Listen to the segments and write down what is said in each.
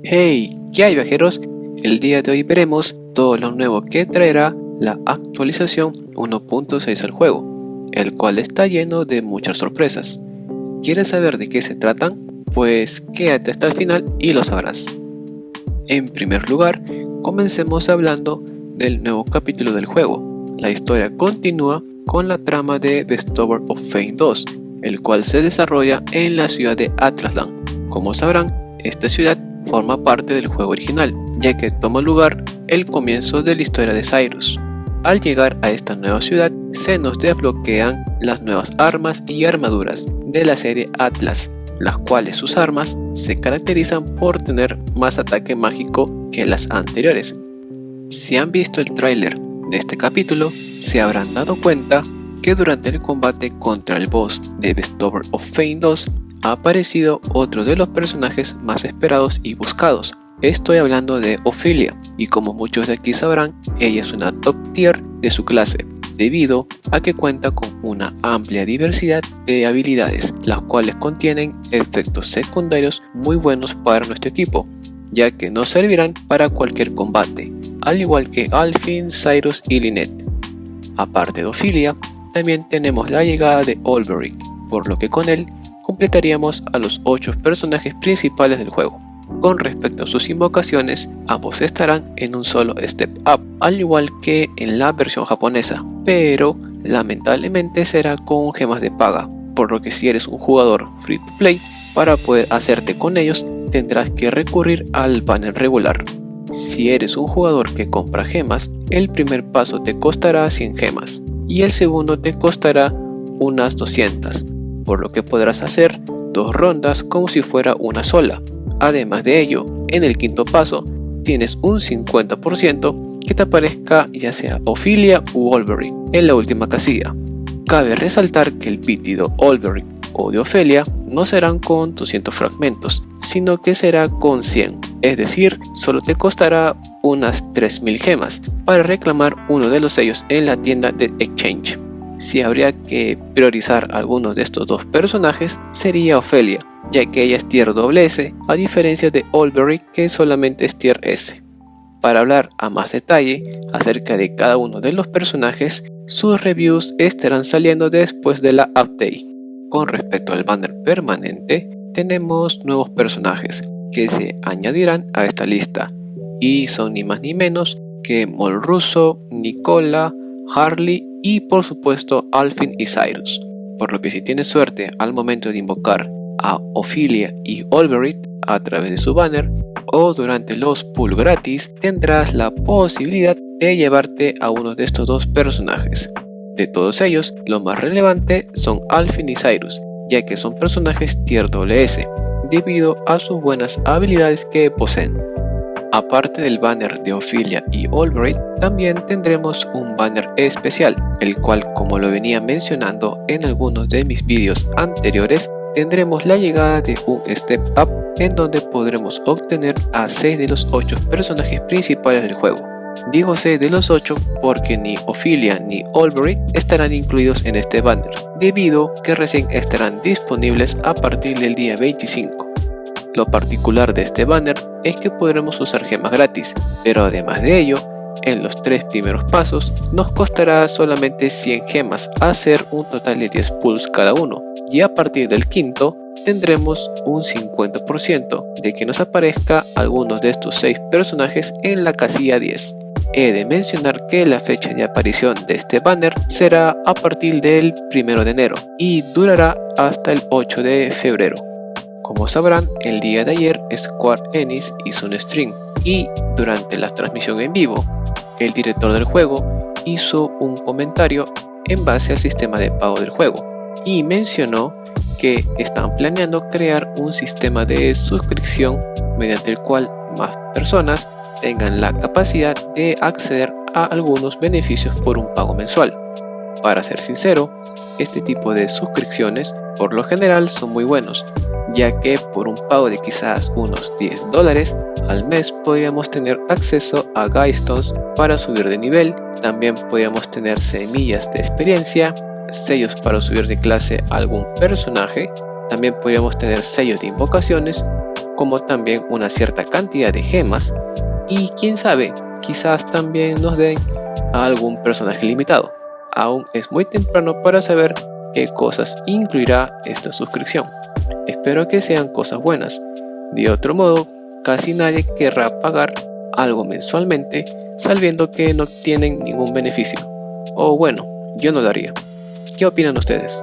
Hey, ¿qué hay, viajeros? El día de hoy veremos todo lo nuevo que traerá la actualización 1.6 al juego, el cual está lleno de muchas sorpresas. ¿Quieres saber de qué se tratan? Pues quédate hasta el final y lo sabrás. En primer lugar, comencemos hablando del nuevo capítulo del juego. La historia continúa con la trama de Bestover of Fame 2, el cual se desarrolla en la ciudad de Atlasland. Como sabrán, esta ciudad forma parte del juego original, ya que toma lugar el comienzo de la historia de Cyrus. Al llegar a esta nueva ciudad, se nos desbloquean las nuevas armas y armaduras de la serie Atlas, las cuales sus armas se caracterizan por tener más ataque mágico que las anteriores. Si han visto el tráiler de este capítulo, se habrán dado cuenta que durante el combate contra el boss de Bestover of Fame 2 ha aparecido otro de los personajes más esperados y buscados. Estoy hablando de Ophelia, y como muchos de aquí sabrán, ella es una top tier de su clase, debido a que cuenta con una amplia diversidad de habilidades, las cuales contienen efectos secundarios muy buenos para nuestro equipo, ya que nos servirán para cualquier combate, al igual que Alfyn, Cyrus y Lynette. Aparte de Ophelia, también tenemos la llegada de Olberic, por lo que con él completaríamos a los 8 personajes principales del juego. Con respecto a sus invocaciones, ambos estarán en un solo step up, al igual que en la versión japonesa, pero lamentablemente será con gemas de paga, por lo que si eres un jugador free to play, para poder hacerte con ellos tendrás que recurrir al banner regular. Si eres un jugador que compra gemas, el primer paso te costará 100 gemas y el segundo te costará unas 200, por lo que podrás hacer 2 rondas como si fuera una sola. Además de ello, en el quinto paso tienes un 50% que te aparezca ya sea Ophelia u Olberic en la última casilla. Cabe resaltar que el pity de Olberic o de Ophelia no serán con 200 fragmentos, sino que será con 100, es decir, solo te costará unas 3000 gemas para reclamar uno de los sellos en la tienda de Exchange. Si habría que priorizar alguno de estos dos personajes, sería Ophelia, ya que ella es tier S, a diferencia de Olberic, que solamente es tier S. Para hablar a más detalle acerca de cada uno de los personajes, sus reviews estarán saliendo después de la update. Con respecto al banner permanente, tenemos nuevos personajes que se añadirán a esta lista, y son ni más ni menos que Mol Russo, Nicola, Harley y por supuesto Alfyn y Cyrus, por lo que si tienes suerte al momento de invocar a Ophelia y Olberic a través de su banner o durante los pulls gratis, tendrás la posibilidad de llevarte a uno de estos dos personajes. De todos ellos, lo más relevante son Alfyn y Cyrus, ya que son personajes tier S, debido a sus buenas habilidades que poseen. Aparte del banner de Ophelia y Olberic, también tendremos un banner especial, el cual, como lo venía mencionando en algunos de mis vídeos anteriores, tendremos la llegada de un step up en donde podremos obtener a 6 de los 8 personajes principales del juego. Digo 6 de los 8 porque ni Ophelia ni Olberic estarán incluidos en este banner, debido que recién estarán disponibles a partir del día 25. Lo particular de este banner es que podremos usar gemas gratis, pero además de ello, en los 3 primeros pasos nos costará solamente 100 gemas, hacer un total de 10 pulls cada uno, y a partir del quinto tendremos un 50% de que nos aparezca algunos de estos 6 personajes en la casilla 10. He de mencionar que la fecha de aparición de este banner será a partir del 1 de enero y durará hasta el 8 de febrero. Como sabrán, el día de ayer Square Enix hizo un stream y durante la transmisión en vivo, el director del juego hizo un comentario en base al sistema de pago del juego y mencionó que están planeando crear un sistema de suscripción mediante el cual más personas tengan la capacidad de acceder a algunos beneficios por un pago mensual. Para ser sincero, este tipo de suscripciones por lo general son muy buenos, ya que por un pago de quizás unos $10 al mes podríamos tener acceso a Guidestones para subir de nivel, también podríamos tener semillas de experiencia, sellos para subir de clase a algún personaje, también podríamos tener sellos de invocaciones, como también una cierta cantidad de gemas y quién sabe, quizás también nos den a algún personaje limitado. Aún es muy temprano para saber qué cosas incluirá esta suscripción. Espero que sean cosas buenas. De otro modo, casi nadie querrá pagar algo mensualmente sabiendo que no tienen ningún beneficio. O bueno, yo no lo haría. ¿Qué opinan ustedes?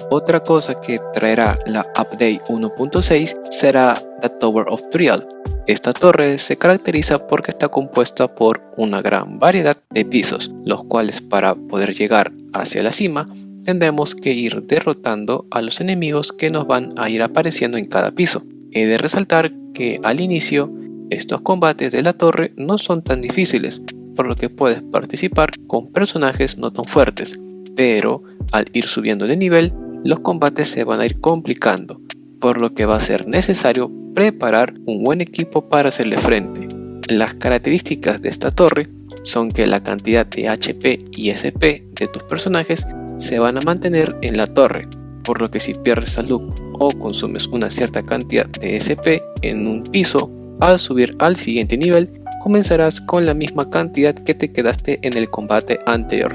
Otra cosa que traerá la Update 1.6 será la Tower of Trial. Esta torre se caracteriza porque está compuesta por una gran variedad de pisos, los cuales para poder llegar hacia la cima tendremos que ir derrotando a los enemigos que nos van a ir apareciendo en cada piso. He de resaltar que al inicio estos combates de la torre no son tan difíciles, por lo que puedes participar con personajes no tan fuertes, pero al ir subiendo de nivel los combates se van a ir complicando, por lo que va a ser necesario preparar un buen equipo para hacerle frente. Las características de esta torre son que la cantidad de HP y SP de tus personajes se van a mantener en la torre, por lo que si pierdes salud o consumes una cierta cantidad de SP en un piso, al subir al siguiente nivel comenzarás con la misma cantidad que te quedaste en el combate anterior,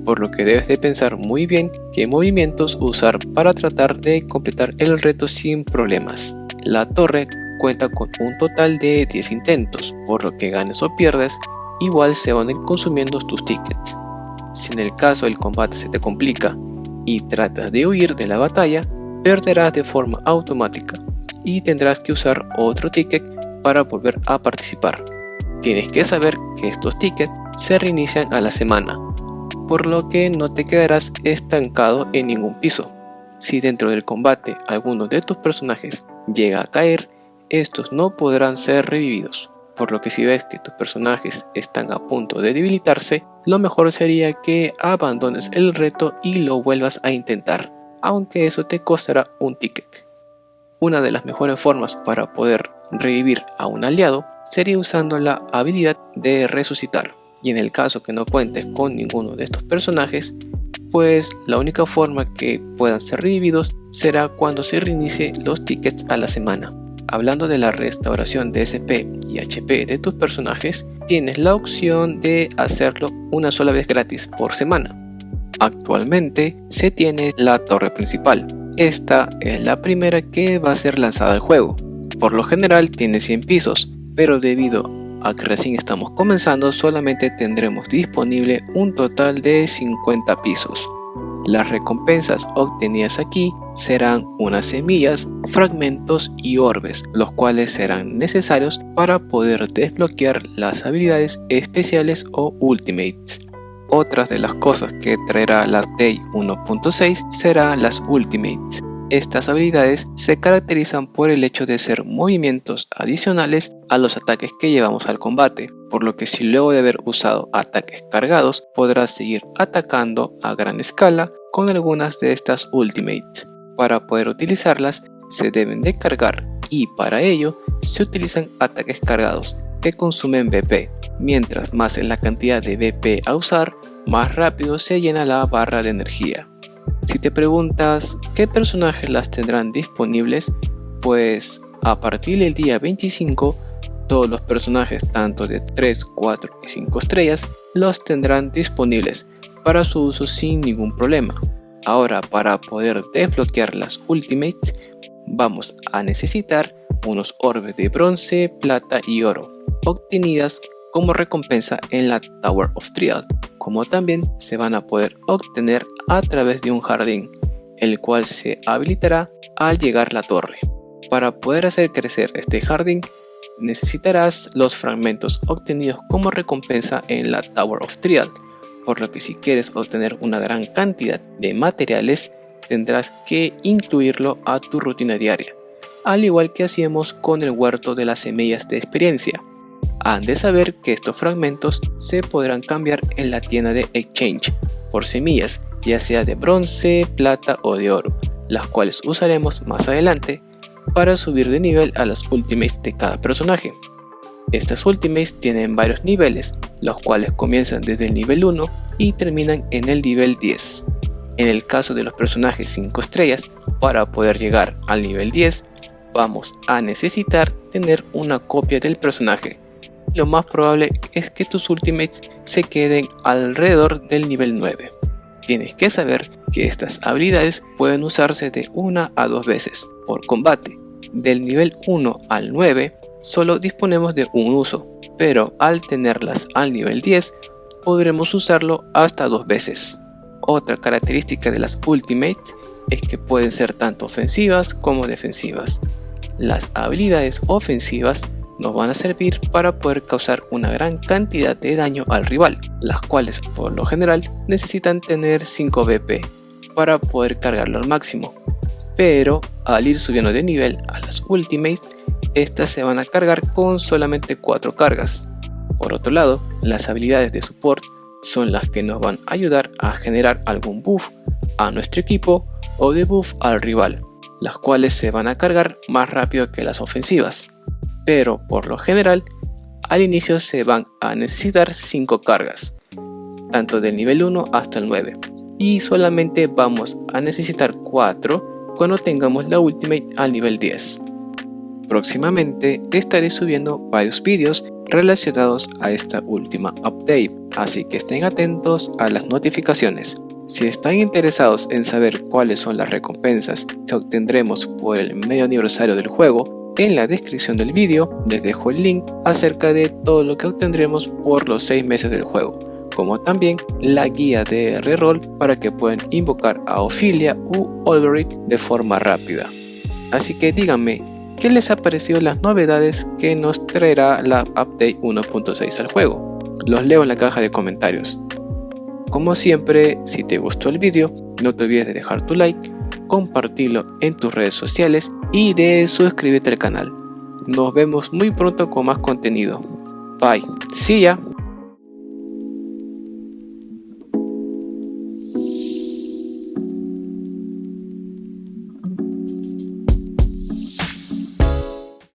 por lo que debes de pensar muy bien qué movimientos usar para tratar de completar el reto sin problemas. La torre cuenta con un total de 10 intentos, por lo que ganes o pierdas, igual se van a ir consumiendo tus tickets. Si en el caso del combate se te complica y tratas de huir de la batalla, perderás de forma automática y tendrás que usar otro ticket para volver a participar. Tienes que saber que estos tickets se reinician a la semana, por lo que no te quedarás estancado en ningún piso. Si dentro del combate alguno de tus personajes llega a caer, estos no podrán ser revividos, por lo que si ves que tus personajes están a punto de debilitarse, lo mejor sería que abandones el reto y lo vuelvas a intentar, aunque eso te costará un ticket. Una de las mejores formas para poder revivir a un aliado sería usando la habilidad de resucitar, y en el caso que no cuentes con ninguno de estos personajes, pues la única forma que puedan ser revividos será cuando se reinicie los tickets a la semana. Hablando de la restauración de SP y HP de tus personajes, tienes la opción de hacerlo una sola vez gratis por semana. Actualmente se tiene la torre principal. Esta es la primera que va a ser lanzada al juego. Por lo general tiene 100 pisos, pero debido a que recién estamos comenzando solamente tendremos disponible un total de 50 pisos. Las recompensas obtenidas aquí serán unas semillas, fragmentos y orbes, los cuales serán necesarios para poder desbloquear las habilidades especiales o ultimates. Otras de las cosas que traerá la Update 1.6 serán las ultimates. Estas habilidades se caracterizan por el hecho de ser movimientos adicionales a los ataques que llevamos al combate, por lo que si luego de haber usado ataques cargados podrás seguir atacando a gran escala con algunas de estas ultimates. Para poder utilizarlas se deben de cargar y para ello se utilizan ataques cargados que consumen BP. Mientras más es la cantidad de BP a usar, más rápido se llena la barra de energía. Si te preguntas qué personajes las tendrán disponibles, pues a partir del día 25 todos los personajes tanto de 3, 4 y 5 estrellas los tendrán disponibles para su uso sin ningún problema. Ahora, para poder desbloquear las ultimates vamos a necesitar unos orbes de bronce, plata y oro obtenidas como recompensa en la Tower of Trial, como también se van a poder obtener a través de un jardín, el cual se habilitará al llegar a la torre. Para poder hacer crecer este jardín necesitarás los fragmentos obtenidos como recompensa en la Tower of Trial, por lo que si quieres obtener una gran cantidad de materiales tendrás que incluirlo a tu rutina diaria, al igual que hacíamos con el huerto de las semillas de experiencia. Han de saber que estos fragmentos se podrán cambiar en la tienda de Exchange por semillas, ya sea de bronce, plata o de oro, las cuales usaremos más adelante para subir de nivel a las ultimates de cada personaje. Estas ultimates tienen varios niveles, los cuales comienzan desde el nivel 1 y terminan en el nivel 10. En el caso de los personajes 5 estrellas, para poder llegar al nivel 10, vamos a necesitar tener una copia del personaje. Lo más probable es que tus ultimates se queden alrededor del nivel 9. Tienes que saber que estas habilidades pueden usarse de 1 a 2 veces por combate. Del nivel 1 al 9 solo disponemos de un uso, pero al tenerlas al nivel 10 podremos usarlo hasta 2 veces. Otra característica de las ultimates es que pueden ser tanto ofensivas como defensivas. Las habilidades ofensivas nos van a servir para poder causar una gran cantidad de daño al rival, las cuales por lo general necesitan tener 5 BP para poder cargarlo al máximo. Pero al ir subiendo de nivel a las ultimates, estas se van a cargar con solamente 4 cargas. Por otro lado, las habilidades de support son las que nos van a ayudar a generar algún buff a nuestro equipo o debuff al rival, las cuales se van a cargar más rápido que las ofensivas. Pero por lo general, al inicio se van a necesitar 5 cargas, tanto del nivel 1 hasta el 9, y solamente vamos a necesitar 4 cuando tengamos la ultimate al nivel 10. Próximamente estaré subiendo varios vídeos relacionados a esta última update, así que estén atentos a las notificaciones. Si están interesados en saber cuáles son las recompensas que obtendremos por el medio aniversario del juego, en la descripción del vídeo les dejo el link acerca de todo lo que obtendremos por los 6 meses del juego, como también la guía de reroll para que puedan invocar a Ophilia u Olberic de forma rápida. Así que díganme, ¿qué les ha parecido las novedades que nos traerá la update 1.6 al juego? Los leo en la caja de comentarios. Como siempre, si te gustó el vídeo, no te olvides de dejar tu like, compartirlo en tus redes sociales y de suscribirte al canal. Nos vemos muy pronto con más contenido. Bye. See ya.